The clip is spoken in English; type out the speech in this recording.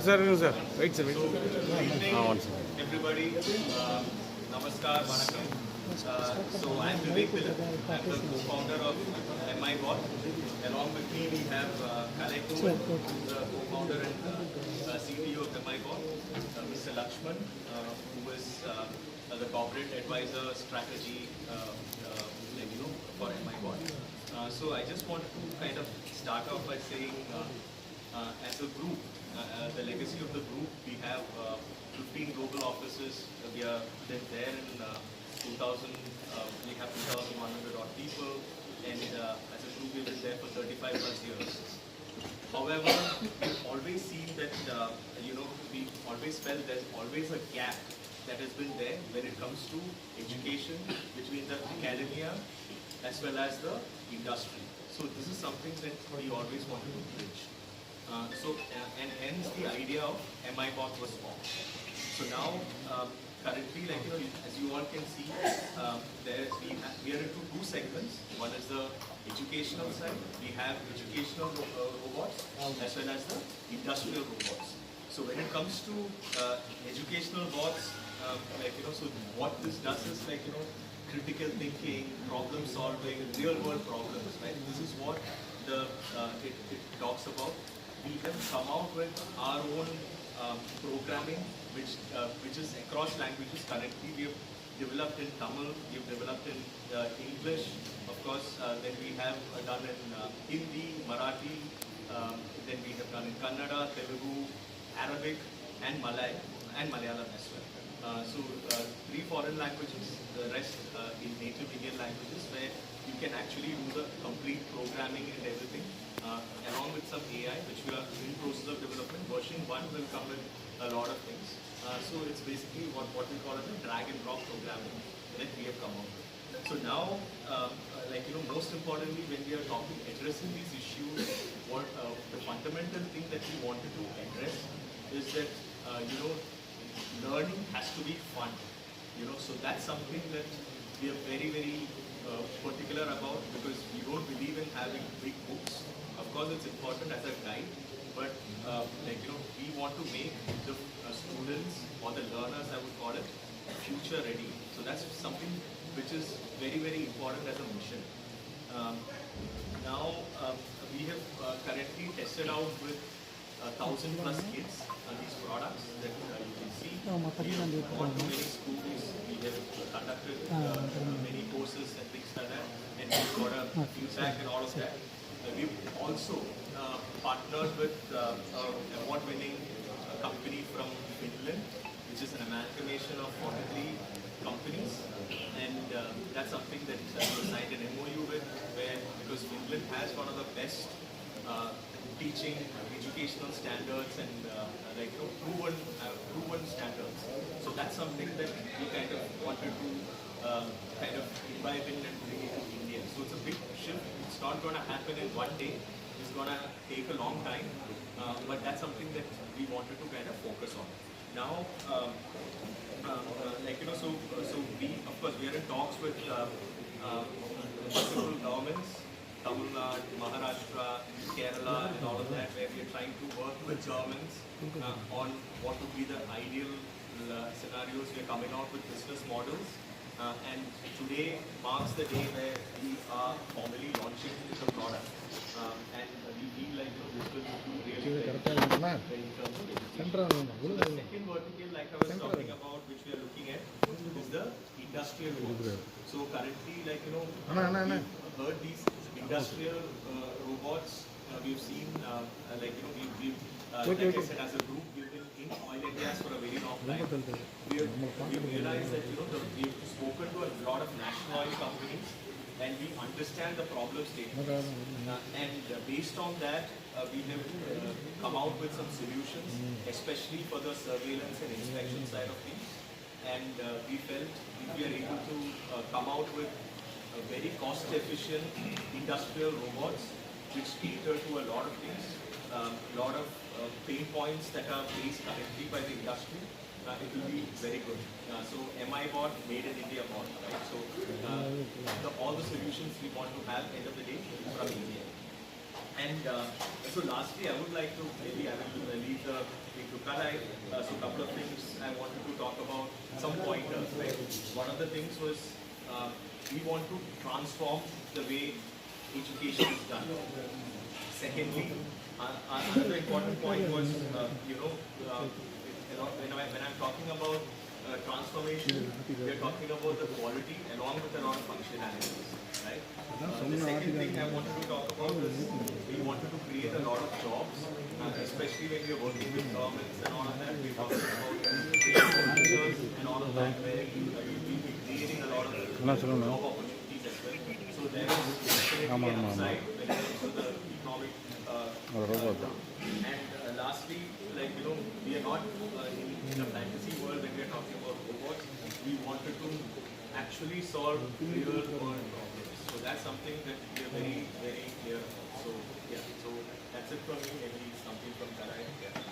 sir. Wait, sir. So, good evening, everybody. Namaskar, Vanakkam. So, I'm Vivek Dilip. I'm the co-founder of MIBot. Along with me, we have Kalay Kumar, who's the co-founder and CTO of MIBot. Mr. Lakshman, who is the corporate advisor strategy, for MIBot. So, I just want to kind of start off by saying, as a group, the legacy of the group, we have 15 global offices. We are there in 2000, we have 2,100 odd people, and as a group we've been there for 35 plus years. However, we've always seen that, we always felt there's always a gap that has been there when it comes to education between the academia as well as the industry. So this is something that we always wanted to bridge. And hence the idea of MIBot was formed. So now, currently, as you all can see, we are into two segments. One is the educational side. We have educational robots as well as the industrial robots. So when it comes to educational bots, so what this does is critical thinking, problem solving, real world problems. Right? This is what it talks about. We have come out with our own programming, which is across languages. Currently, we have developed in Tamil, we have developed in English, of course. Then we have done in Hindi, Marathi. Then we have done in Kannada, Telugu, Arabic, and Malay, and Malayalam as well. So 3 foreign languages, the rest in native Indian languages, where you can actually do the complete programming and everything. Along with some AI, which we are in process of development. Version 1 will come with a lot of things. So it's basically what we call as a drag and drop programming that we have come up with. So now, most importantly, when we are addressing these issues, what the fundamental thing that we wanted to address is that, learning has to be fun. So that's something that we are very, very particular about, because we don't believe in having big books. Of course, it's important as a guide, but we want to make the students or the learners, I would call it, future ready. So that's something which is very, very important as a mission. Now, we have currently tested out with 1,000 plus kids these products that you can see. We have gone to many schools, we have conducted many courses and things like that, and we've got a feedback and all of that. We've also partnered with an award-winning company from Finland, which is an amalgamation of 43 companies, and that's something that we signed an MOU with, because Finland has one of the best teaching, educational standards, and proven standards. So that's something that we kind of wanted to imbibe in and bring it to India. So it's a big shift. It's not going to happen in one day. It's going to take a long time. But that's something that we wanted to kind of focus on. Now, so we, of course, we are in talks with multiple governments, Tamil Nadu, Maharashtra, Kerala, and all of that, where we are trying to work with governments on what would be the ideal scenarios. We are coming out with business models. And today marks the day where we are formally launching the product. And we feel like this will do really well in terms of education. So the second vertical, like I was talking about, which we are looking at, is the industrial robots. So currently, we've heard these industrial robots. We've seen, we've like I said, as a group, we've been in oil and gas for a very long time. We've realized that we've spoken to a lot of national oil companies, and we understand the problem statement. And based on that, we have come out with some solutions, especially for the surveillance and inspection side of things. And we felt if we are able to come out with very cost-efficient industrial robots, which cater to a lot of things, a lot of pain points that are faced currently by the industry, it will be very good. So MIBot, made in India bot, right? So all the solutions we want to have, end of the day, from India. And so lastly, I would like to maybe I will leave the thing to Kalai. So a couple of things I wanted to talk about, some pointers. Right? One of the things was we want to transform the way education is done. Secondly, another important point was, when I'm talking about transformation, we're talking about the quality along with a lot of functionalities, right? The second thing I wanted to talk about is we wanted to create a lot of jobs, especially when we're working with governments and all of that. We're talking about training teachers and all of that, where we'll be creating a lot of job opportunities as well. So there is definitely an upside when it comes to the economic. And lastly, we are not in a fantasy world when we are talking about robots. We wanted to actually solve real world problems. So that's something that we are very, very clear about. So yeah, so that's it from me. Maybe something from Karai. Yeah.